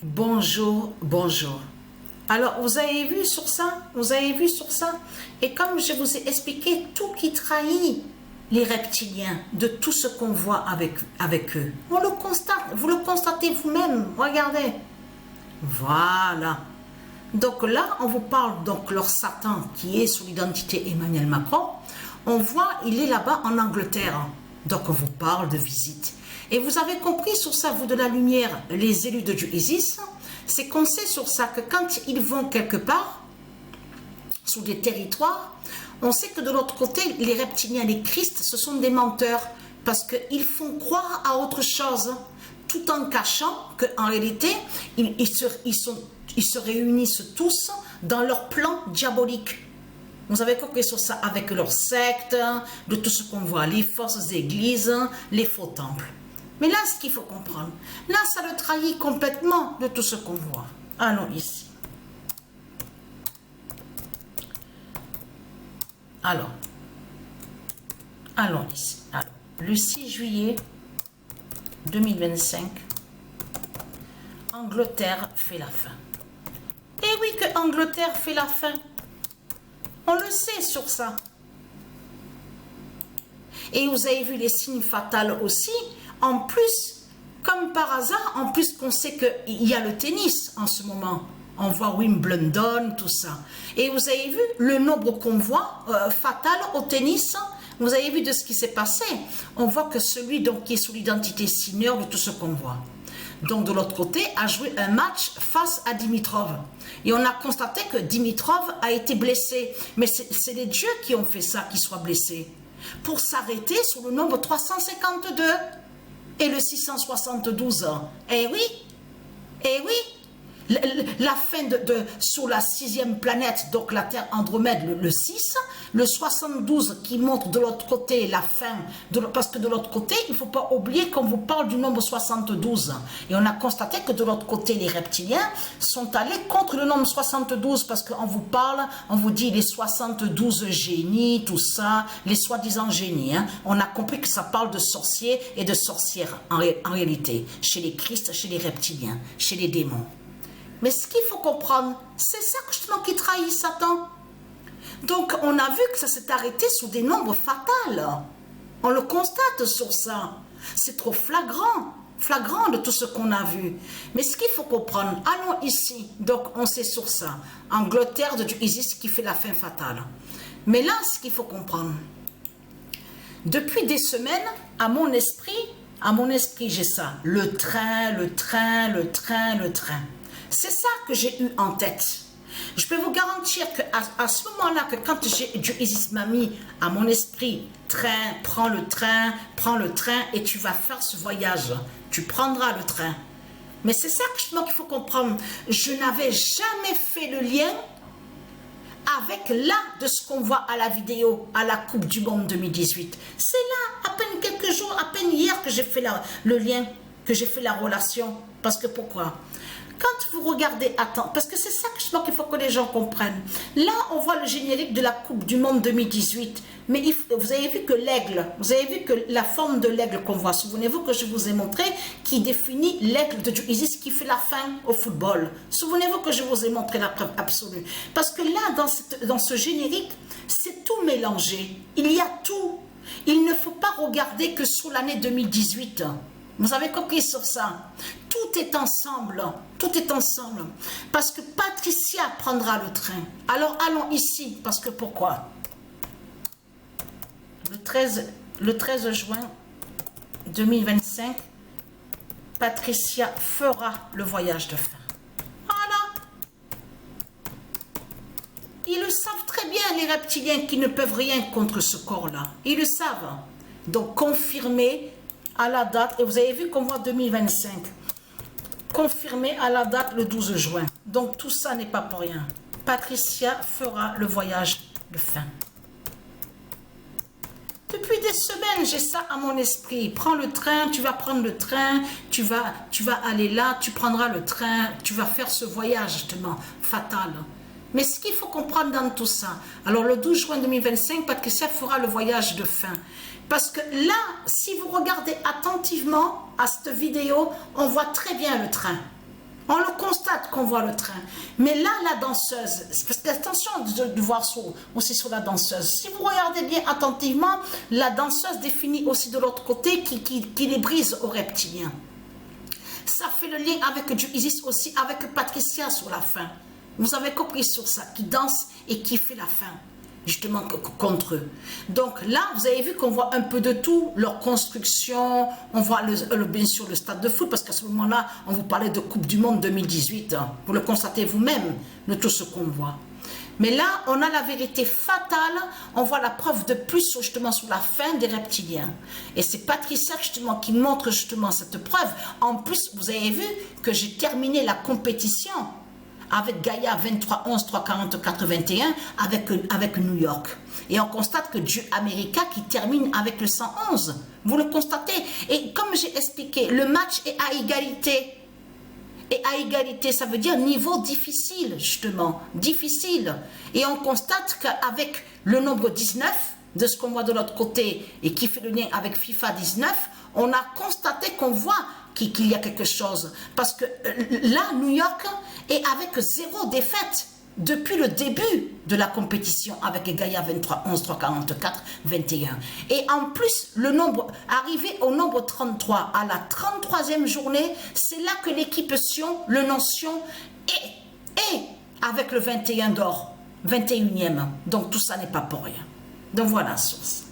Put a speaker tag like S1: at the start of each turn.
S1: Bonjour, bonjour. Alors, vous avez vu sur ça? Vous avez vu sur ça? Et comme je vous ai expliqué, tout qui trahit les reptiliens de tout ce qu'on voit avec eux. On le constate, vous le constatez vous-même, regardez. Voilà. Donc là, on vous parle donc leur Satan qui est sous l'identité Emmanuel Macron. On voit, il est là-bas en Angleterre. Donc on vous parle de visite. Et vous avez compris sur ça, vous de la lumière, les élus de Dieu Isis, c'est qu'on sait sur ça que quand ils vont quelque part, sous des territoires, on sait que de l'autre côté, les reptiliens, les Christ, ce sont des menteurs, parce qu'ils font croire à autre chose, tout en cachant qu'en réalité, ils se réunissent tous dans leur plan diabolique. Vous avez compris sur ça avec leurs sectes, de tout ce qu'on voit, les fausses églises, les faux temples. Mais là, ce qu'il faut comprendre, là, ça le trahit complètement de tout ce qu'on voit. Allons ici. Alors, allons ici. Alors, le 6 juillet 2025, Angleterre fait la fin. Et oui que Angleterre fait la fin. On le sait sur ça. Et vous avez vu les signes fatals aussi. En plus, comme par hasard, en plus qu'on sait qu'il y a le tennis en ce moment. On voit Wimbledon, tout ça. Et vous avez vu le nombre qu'on voit fatal au tennis. Vous avez vu de ce qui s'est passé. On voit que celui donc, qui est sous l'identité Sinner de tout ce qu'on voit. Donc de l'autre côté, a joué un match face à Dimitrov. Et on a constaté que Dimitrov a été blessé. Mais c'est les dieux qui ont fait ça, qu'il soit blessé. Pour s'arrêter sur le nombre 352 et le 672. Eh oui, eh oui. La fin sur la 6e planète, donc la Terre Andromède, le 6, le 72 qui montre de l'autre côté la fin, parce que de l'autre côté, il ne faut pas oublier qu'on vous parle du nombre 72. Et on a constaté que de l'autre côté, les reptiliens sont allés contre le nombre 72 parce qu'on vous parle, on vous dit les 72 génies, tout ça, les soi-disant génies. Hein. On a compris que ça parle de sorciers et de sorcières en réalité, chez les Christ, chez les reptiliens, chez les démons. Mais ce qu'il faut comprendre, c'est ça justement qui trahit Satan. Donc on a vu que ça s'est arrêté sur des nombres fatals. On le constate sur ça. C'est trop flagrant de tout ce qu'on a vu. Mais ce qu'il faut comprendre, allons ici. Donc on sait sur ça. Angleterre de Dieu Isis qui fait la fin fatale. Mais là, ce qu'il faut comprendre, depuis des semaines, à mon esprit, j'ai ça. Le train. C'est ça que j'ai eu en tête. Je peux vous garantir qu'à ce moment-là, que quand Dieu Isis m'a mis à mon esprit, prends le train et tu vas faire ce voyage. Tu prendras le train. Mais c'est ça qu'il faut comprendre. Je n'avais jamais fait le lien avec là de ce qu'on voit à la vidéo, à la Coupe du Monde 2018. C'est là, à peine quelques jours, à peine hier que j'ai fait le lien, que j'ai fait la relation. Parce que pourquoi ? Quand vous regardez, parce que c'est ça qu'il faut que les gens comprennent. Là, on voit le générique de la Coupe du Monde 2018. Mais vous avez vu que l'aigle, vous avez vu que la forme de l'aigle qu'on voit, souvenez-vous que je vous ai montré, qui définit l'aigle de Dieu Isis qui fait la fin au football. Souvenez-vous que je vous ai montré la preuve absolue. Parce que là, dans ce générique, c'est tout mélangé. Il y a tout. Il ne faut pas regarder que sur l'année 2018. Vous avez compris sur ça. Tout est ensemble. Tout est ensemble. Parce que Patricia prendra le train. Alors allons ici. Parce que pourquoi? Le 13 juin 2025, Patricia fera le voyage de fin. Voilà. Ils le savent très bien, les reptiliens, qui ne peuvent rien contre ce corps-là. Ils le savent. Donc confirmé à la date, et vous avez vu qu'on voit 2025, confirmé à la date le 12 juin. Donc tout ça n'est pas pour rien. Patricia fera le voyage de fin. Depuis des semaines, j'ai ça à mon esprit. Prends le train, tu vas prendre le train, tu vas aller là, tu prendras le train, tu vas faire ce voyage justement fatal. Mais ce qu'il faut comprendre dans tout ça, alors le 12 juin 2025, Patricia fera le voyage de fin. Parce que là, si vous regardez attentivement à cette vidéo, on voit très bien le train. On le constate qu'on voit le train. Mais là, la danseuse, parce que attention de voir aussi sur la danseuse. Si vous regardez bien attentivement, la danseuse définit aussi de l'autre côté qui les brise aux reptiliens. Ça fait le lien avec Dieu Isis aussi, avec Patricia sur la fin. Vous avez compris sur ça, qui danse et qui fait la fin, justement contre eux. Donc là, vous avez vu qu'on voit un peu de tout, leur construction, on voit bien sûr le stade de foot, parce qu'à ce moment-là, on vous parlait de Coupe du Monde 2018, hein. Vous le constatez vous-même, de tout ce qu'on voit. Mais là, on a la vérité fatale, on voit la preuve de plus justement sur la fin des reptiliens. Et c'est Patricia justement qui montre justement cette preuve. En plus, vous avez vu que j'ai terminé la compétition avec Gaïa 23 11 3 44 21 avec New York. Et on constate que Dieu America qui termine avec le 111. Vous le constatez. Et comme j'ai expliqué, le match est à égalité. Et à égalité, ça veut dire niveau difficile, justement. Difficile. Et on constate qu'avec le nombre 19, de ce qu'on voit de l'autre côté, et qui fait le lien avec FIFA 19, on a constaté qu'on voit qu'il y a quelque chose. Parce que là, New York est avec 0 défaite depuis le début de la compétition avec Gaïa 23 11 3 44 21. Et en plus, le nombre, arrivé au nombre 33, à la 33e journée, c'est là que l'équipe Sion, le nom Sion, est avec le 21 d'or, 21e. Donc tout ça n'est pas pour rien. Donc voilà, source.